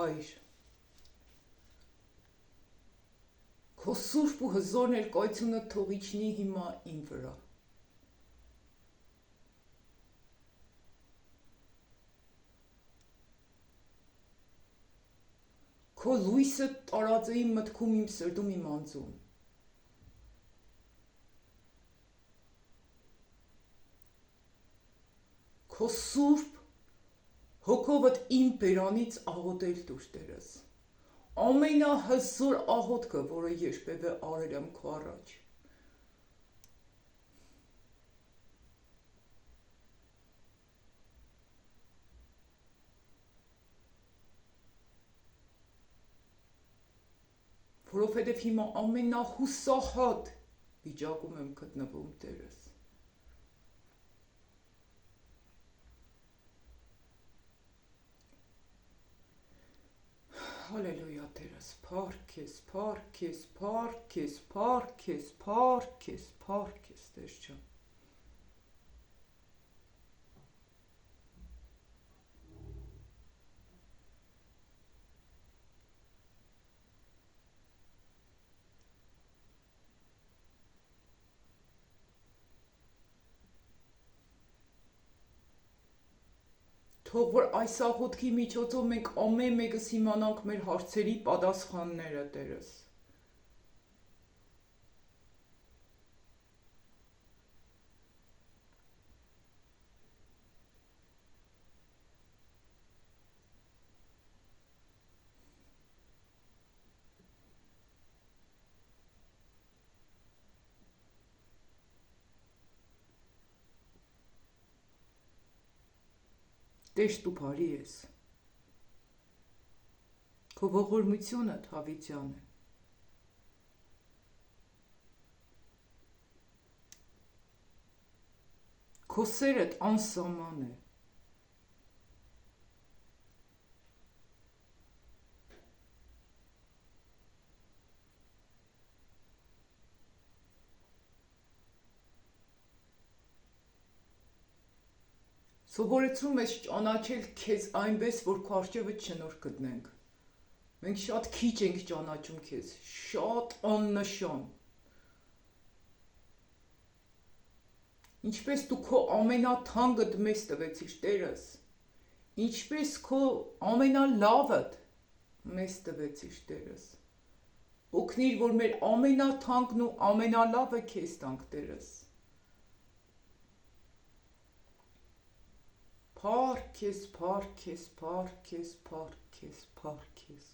Հայր, քո սուրբ ու հզոր ներկայությունը թող իջնի հիմա իմ վրա։ Քո լույսը տարածը իմ մտքում, իմ սրտում, իմ անձում։ Քո սուրբ հոգովդ իմ բերանից աղոթել տուր Տերս։ Ամենահզոր աղոթքը, որը երբևէ արել եմ քո առաջ։ Որովհետև հիմա ամենահուսահատ վիճակում եմ գտնվում Տերս։ Հալելույա Տերս, փառք ես, փառք ես, փառք ես, փառք ես, փառք ես, փառք ես, Տեր ջան։ Թող որ այս աղոթքի միջոցով մենք ամեն մեկս իմանանք մեր հարցերի պատասխանները, Տերս։ Տեշտ ու բարի ես, քո ողորմությունը հավիտյան է, քո սերդ անսահման է, սովորեցնում ես ճանաչել քեզ այնպես, որ քո առջևը շնորհ գտնենք։ Մենք շատ քիչ ենք ճանաչում քեզ, շատ աննշան։ Ինչպես դու քո ամենաթանկդ մեզ տվեցիր, Տերս, ինչպես քո ամենալավդ մեզ տվեցիր, Տերս։ Օգնիր, որ մեր ամենաթանկն ու ամենալավը քեզ տանք, Տերս։ Փառք ես, փառք ես, փառք ես, փառք ես, փառք ես։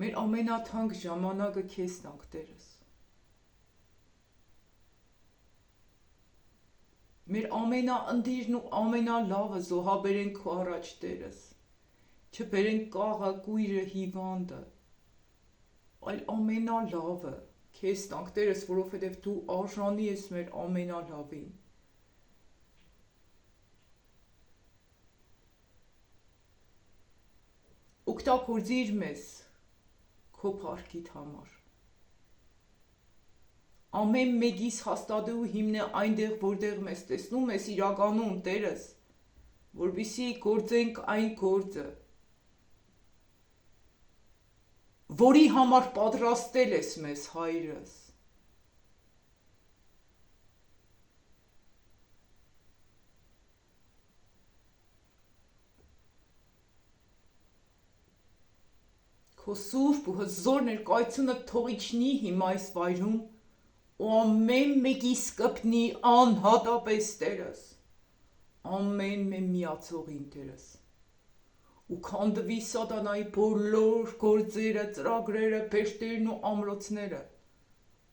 Մեր ամենաթանկ ժամանակը քեզ տանք, Տերս։ Մեր ամենաընտիրն ու ամենալավը զոհաբերենք քո առաջ, Տերս։ Չբերենք կաղը, կույրը, հիվանդը, այլ ամենալավը քեզ տանք, Տերս, որովհետև դու արժանի ես մեր ամենալավին։ Օգտագործիր մեզ քո փառքիդ համար։ Ամեն մեկիս հաստատու հիմնը այնտեղ, որտեղ մեզ տեսնում ես իրականում, Տերս, որպեսզի գործենք այն գործը, որի համար պատրաստել ես մեզ, Հայրս։ Քո սուրբ ու հզոր ներկայությունը թող իջնի հիմա այս վայրում ու ամեն մեկիս կպնի անհատապես, Տերս, ամեն միացողին, Տերս, ու քանդվի սատանայի բոլոր գործերը, ծրագրերը, փեշտերն ու ամրոցները,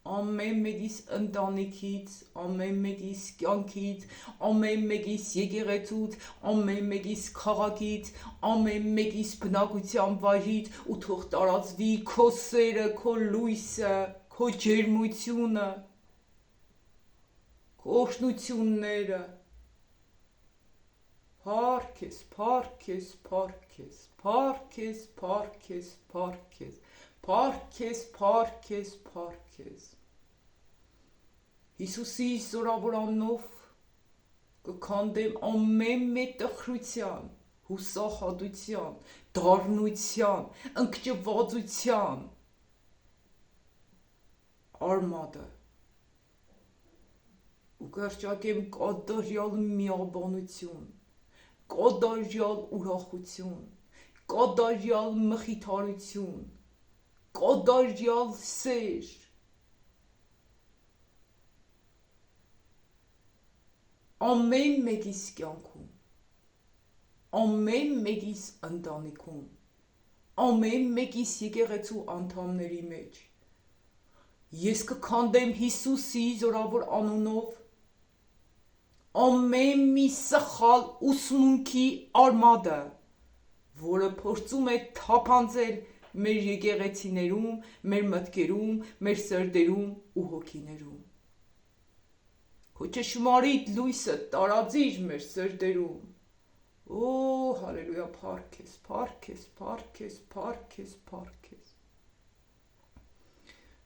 ամեն մեկիս ընտանիքից, ամեն մեկիս կյանքից, ամեն մեկիս եկեղեցուց, ամեն մեկիս քաղաքից, ամեն մեկիս բնակության վայրից ու թող տարածվի քո սերը, քո լույսը, քո ջերմությունը, քո օրհնությունները։ Փառք ես, փառք ես, փառք ես, փառք ես, փառք ես, փառք ես, փառք ես, փառք ես, փառք ես։ Հիսուսի զորավոր անունով կքանդեմ ամեն մեծ տխրության, հուսահատության, դառնության, ընկճվածության արմատը ու կրճակեմ կատարյալ միաբանություն, կատարյալ ուրախություն, կատարյալ մխիթարություն, կատարյալ սեր, ամեն մեկիս կյանքում, ամեն մեկիս ընտանիքում, ամեն մեկիս եկեղեցու անդամների մեջ։ Ես կքանդեմ Հիսուսի զորավոր անունով ամեն մի սխալ ուսմունքի արմատը, որը փորձում է թափանցել մեր եկեղեցիներում, մեր մտքերում, մեր սրտերում ու հոգիներում։ Քո ճշմարիտ լույսը տարածիր մեր սրտերում։ Օ, հալելույա, փառք ես, փառք ես, փառք ես, փառք ես, փառք ես։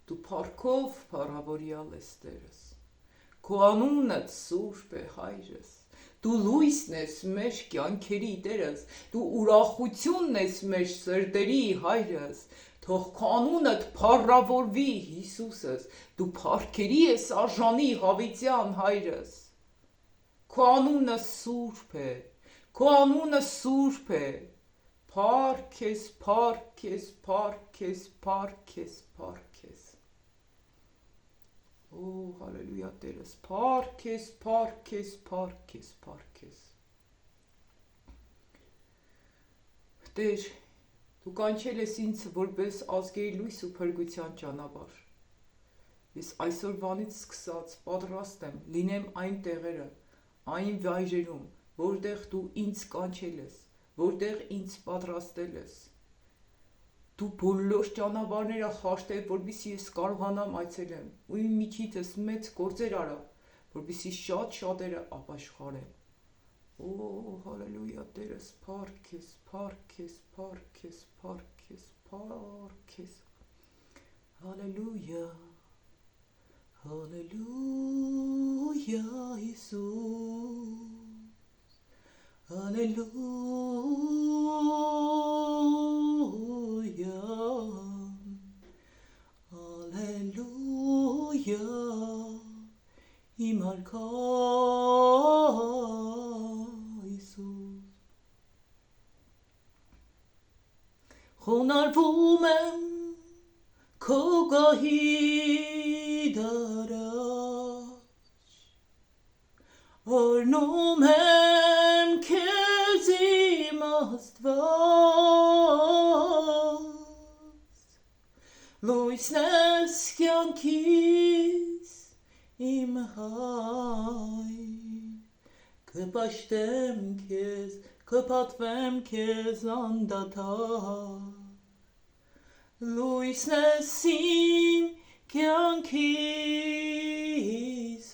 Դու փառքով փառավորյալ ես Տերս։ Քո անունդ սուրբ է, Հայրս։ Դու լույսն ես մեր կյանքերի, Տերս։ Դու ուրախությունն ես մեր սրտերի, Հայրս։ Թող քո անունդ փառավորվի, Հիսուսս, դու փառքերի ես արժանի հավիտյան, Հայրս։ Քո անունը սուրբ է, քո անունը սուրբ է։ Փառք ես, փառք ես, փառք ես, փառք ես, փառք ես։ Օ, հալելույա, Տերս, փառք ես, փառք ես, փառք ես, փառք ես։ Տեր, դու կանչել ես ինձ որպես ազգերի լույս ու փրկության ճանապարհ։ Ես այսօրվանից սկսած պատրաստ եմ լինեմ այն տեղերը, այն վայրերում, որտեղ դու ինձ կանչել ես, որտեղ ինձ պատրաստել ես։ Դու բոլոր ճանապարհները հաշտել, որպեսզի ես կարողանամ այցելեմ, ու իմ միջիցս մեծ գործեր արա, որպեսզի շատերը ապաշխարեն։ Օ, հալելույա, Տերս, փառք ես, փառք ես, փառք ես, փառք ես, փառք ես։ Հալելույա, հալելույա, Հիսուս, հալելույա, հալելույա, իմ արքա խոնարհվում եմ քո գահի դարաշ, օրհնում եմ քեզ իմ Աստված, լույսն ես կյանքիս իմ Հայր, կպաշտեմ քեզ, կպատվեմ քեզ անդադար, լույսն ես իմ կյանքիս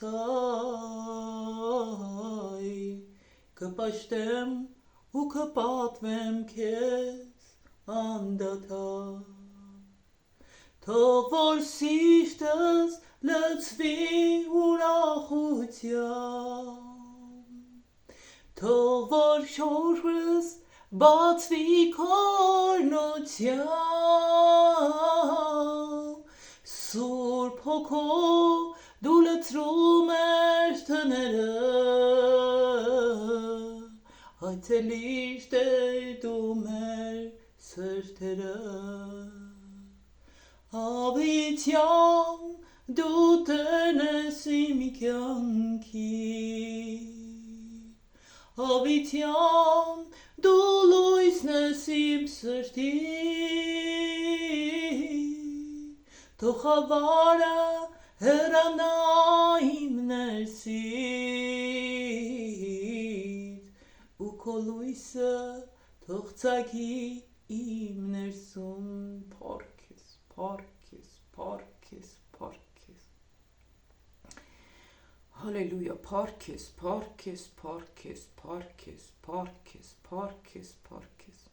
Հայր, կպաշտեմ ու կպատվեմ քեզ անդադար, թող որ սիրտս լցվի ուրախությամբ, թող որ շորս բացվի քորնությամբ, Սուրբ Հոգով դու լցրում ես տները, այցելիր Տեր դու մեր սրտերը, հավիտյան դու Տերն ես իմ կյանքի, հավիտյան դու լույսն ես իմ սրտի, թող խավարը հեռանա իմ ներսից, ու քո լույսը թող ծագի իմ ներսում, փառք ես, փառք ես, փառք ես, փառք ես։ Հալելույա, փառք ես, փառք ես, փառք ես, փառք ես, փառք ես, փառք ես, փառք ես։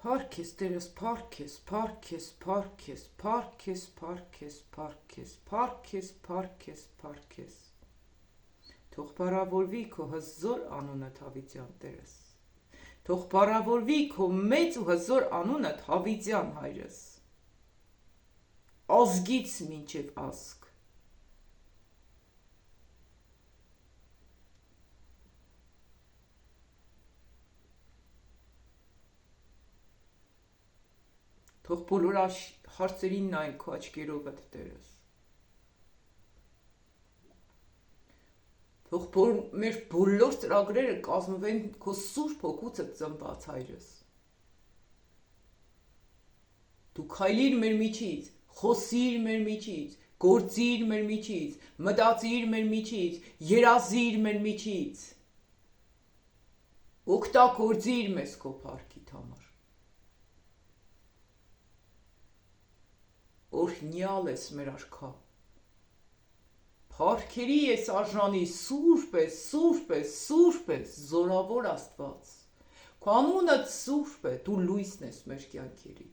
Փառք ես, Տերս, փառք ես, փառք ես, փառք ես, փառք ես, փառք ես, փառք ես, փառք ես, փառք ես, փառք ես։ Թող բարավորվի քո հզոր անունը Դավիթյան Տերս։ Թող բարավորվի քո մեծ ու հզոր անունը Դավիթյան Հայրս։ Ազգից մինչև ազգ։ Թող բոլոր հարցերին նայեն քո աչքերովդ Տերս։ Թող մեր բոլոր ծրագրերը կազմվեն քո սուրբ հոգուցը ծնված Հայրս։ Դու քայլիր մեր միջից, խոսիր մեր միջից, գործիր մեր միջից, մտածիր մեր միջից, երազիր մեր միջից։ Օգտագործիր մեզ քո փառքիդ համար։ Օրհնյալ ես մեր արքա։ Փառքերի ես արժանի, սուրբ ես, սուրբ ես, սուրբ ես, զորավոր Աստված։ Քո անունը սուրբ է, դու լույսն ես մեր կյանքերի։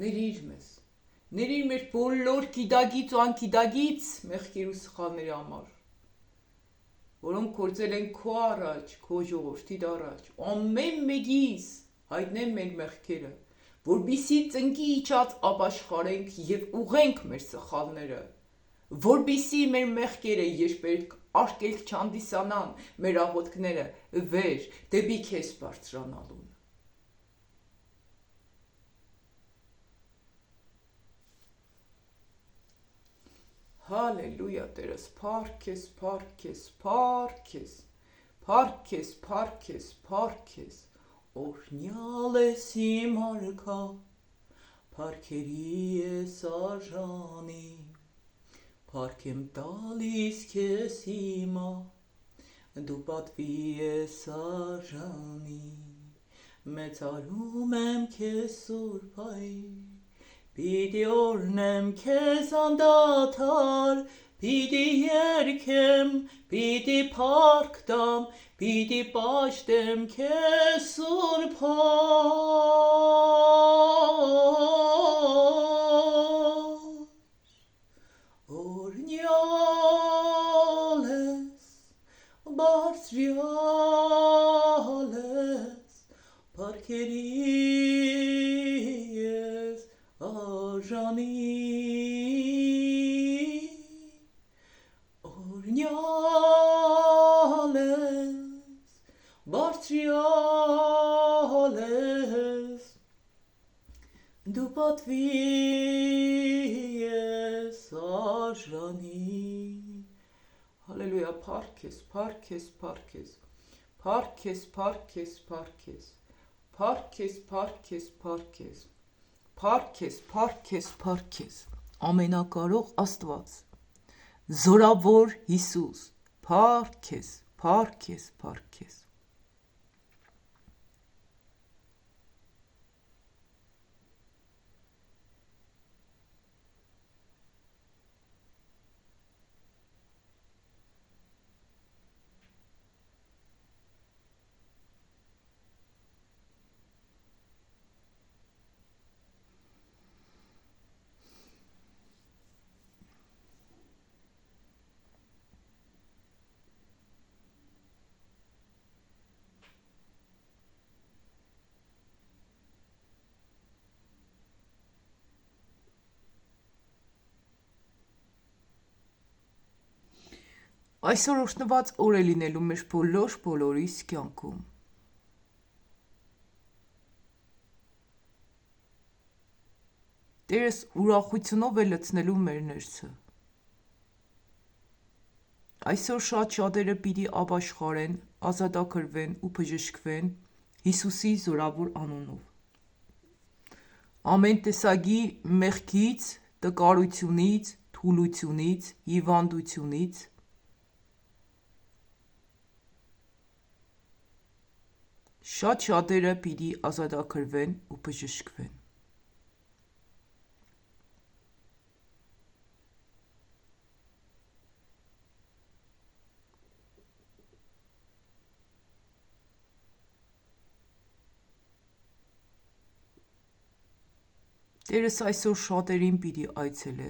Ներիր մեզ, ներիր մեր բոլոր գիտագից ու անկիտագից մեղքեր ու սխալների համար, որոնք գործել են քո առաջ, քո ժողովրդիդ առաջ, ամեն մեկիս հայտնեն մեր մեղքերը, որպեսզի ծնկի իջած ապաշխարենք և ուղղենք մեր սխալները, որպեսզի մեր մեղքերը երբեք արգելք չհանդիսանան մեր աղոթքները վեր դեպի քեզ բարձրանալուն։ Հալելույա Տերս, փառք ես, փառք ես, փառք ես, փառք ես, փառք ես, փառք ես, օրհնյալ ես իմ արքա, փառքերի ես արժանի, փառք եմ տալիս քեզ հիմա, դու պատվի ես արժանի, մեծարում եմ քեզ Սուրբ Հայր, պիտի օրհնեմ քեզ անդադար, պիտի երգեմ, պիտի փառք տամ, պիտի պաշտեմ քեզ Սուրբ Հայր։ Օրհնյալ ես, բարձրյալ ես, փառքերի ես արժանի, օրհնյալ ես, բարձրյալ ես, դու պատվի ես արժանի։ Հալելույա, փառք ես, փառք ես, փառք ես, փառք ես, փառք ես, փառք ես, փառք ես, փառք ես, փառք ես, փառք ես, փառք ես, փառք ես, ամենակարող Աստված, զորավոր Հիսուս, փառք ես, փառք ես, փառք ես։ Այսօր օրհնված օր է լինելու մեր բոլորիս կյանքում։ Տերս ուրախությունով է լցնելու մեր ներսը։ Այսօր շատ շատերը պիտի ապաշխարեն, ազատագրվեն ու բժշկվեն Հիսուսի զորավոր անունով։ Ամեն տեսակի մեղքից, տկարությունից, թուլությունից, հիվանդությունից շատ շատերը պիտի ազատագրվեն ու բժշկվեն։ Տերս այսօր շատերին պիտի այցելե,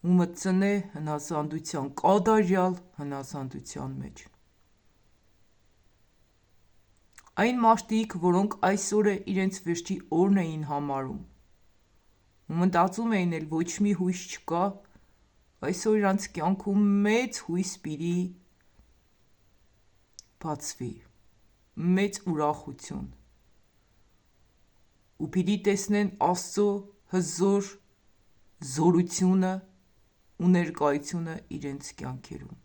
ու մտցնե հնազանդության, կադարյալ հնազանդության մեջ։ Այն մարդիկ, որոնք այսօրը իրենց վերջի օրն էին համարում, ու մտածում էին էլ ոչ մի հույս չկա, այսօր իրանց կյանքում մեծ հույս պիտի բացվի, մեծ ուրախություն, ու պիտի տեսնեն Աստծո հզոր զորությունը ու ներկայությունը իրենց կյանքերում։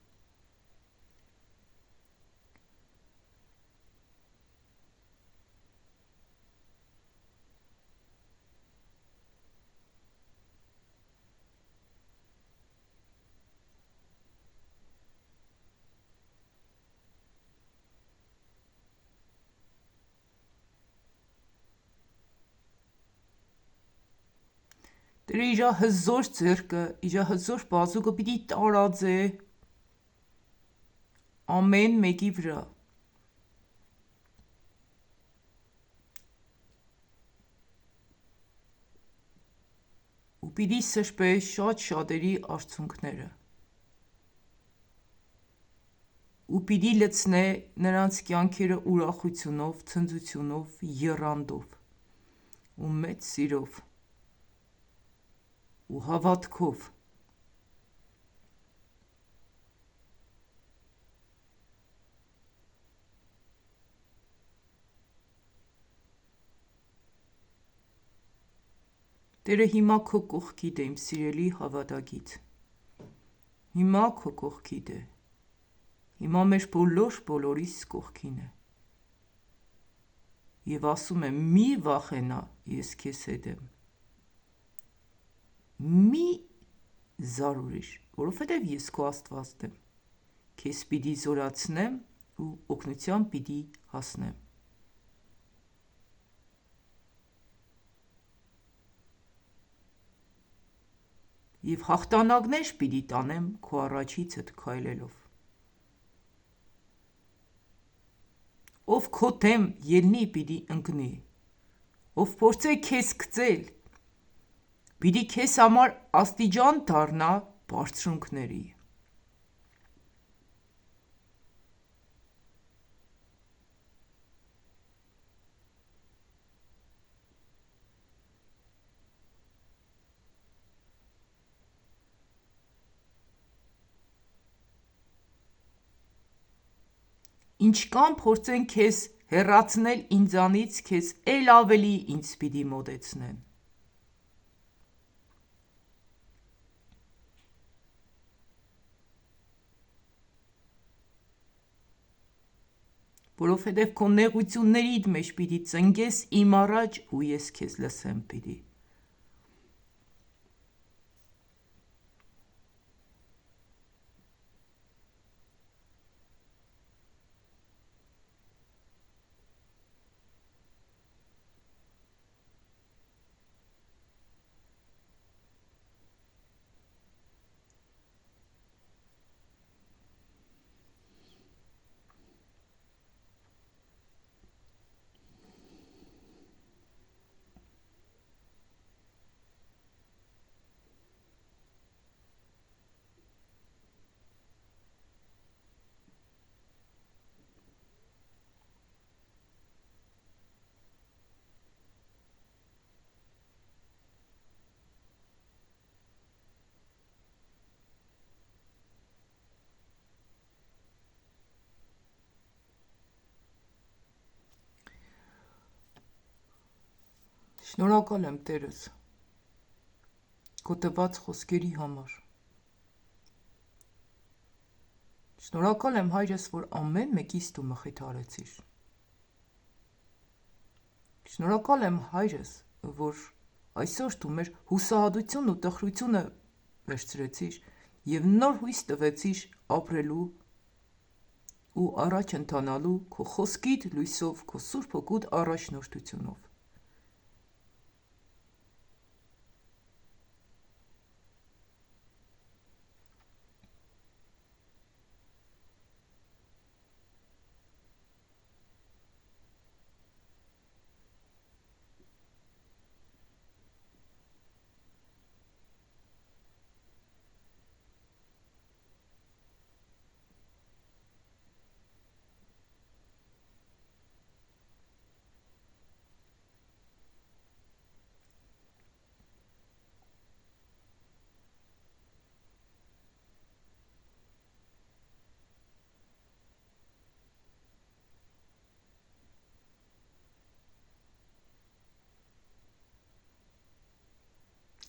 Տերը իր հզոր ձեռքը, իր հզոր բազուկը պիտի տարածե ամեն մեկի վրա, ու պիտի սրբե շատ շատերի արցունքները, ու պիտի լցնե նրանց կյանքերը ուրախությունով, ցնծությունով, եռանդով ու մեծ սիրով ու հավատքով։ Տերը հիմա քո կողքիդ է, իմ սիրելի հավատագիծ, հիմա քո կողքիդ է, հիմա մեր բոլորիս կողքին է, և ասում է մի վախենա, ես քեզ հետ եմ, մի զարուրիր, որովհետև ես քո Աստվածն եմ, քեզ պիտի զորացնեմ ու օգնության պիտի հասնեմ։ Եվ հաղթանակներ պիտի տանեմ քո առաջիցդ քայլելով։ Ով քո դեմ ելնի, պիտի ընկնի, ով փորձե քեզ գծել, պիտի քեզ համար աստիճան դառնա բարձրունքների։ Ինչքան փորձեն քեզ հեռացնել ինձանից, քեզ էլ ավելի ինձ պիտի մոտեցնեն։ Որովհետև քո նեղություններիդ մեջ պիտի ծնգես իմ առաջ, ու ես քեզ լսեմ պիտի։ Շնորհակալ եմ Տերս քո տված խոսքերի համար։ Շնորհակալ եմ Հայրս, որ ամեն մեկիս դու մխիթարեցիր։ Շնորհակալ եմ Հայրս, որ այսօր դու մեր հուսահատությունն ու տխրությունը վերցրեցիր և նոր հույս տվեցիր ապրելու ու առաջ ընթանալու քո խոսքիդ լույսով, քո Սուրբ Հոգուդ առաջնորդությունով։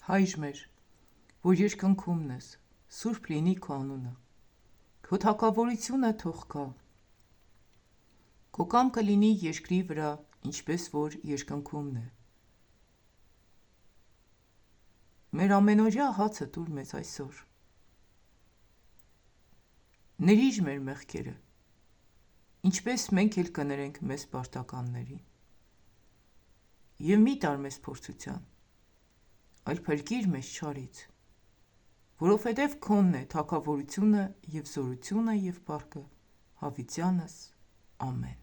Հայր մեր, որ երկնքումն ես, սուրբ լինի քո անունը, քո թագավորությունը թող գա, քո կամքը լինի երկրի վրա, ինչպես որ երկնքումն է։ Մեր ամենօրյա հացը տուր մեզ այսօր։ Ներիր մեր մեղքերը, ինչպես մենք էլ կներենք մեզ պարտականներին։ Եվ մի տար մեզ փորձության, այլ փրկիր մեզ չարից, որովհետև քոնն է թագավորությունը և զորությունը և փառքը հավիտյանս, ամեն։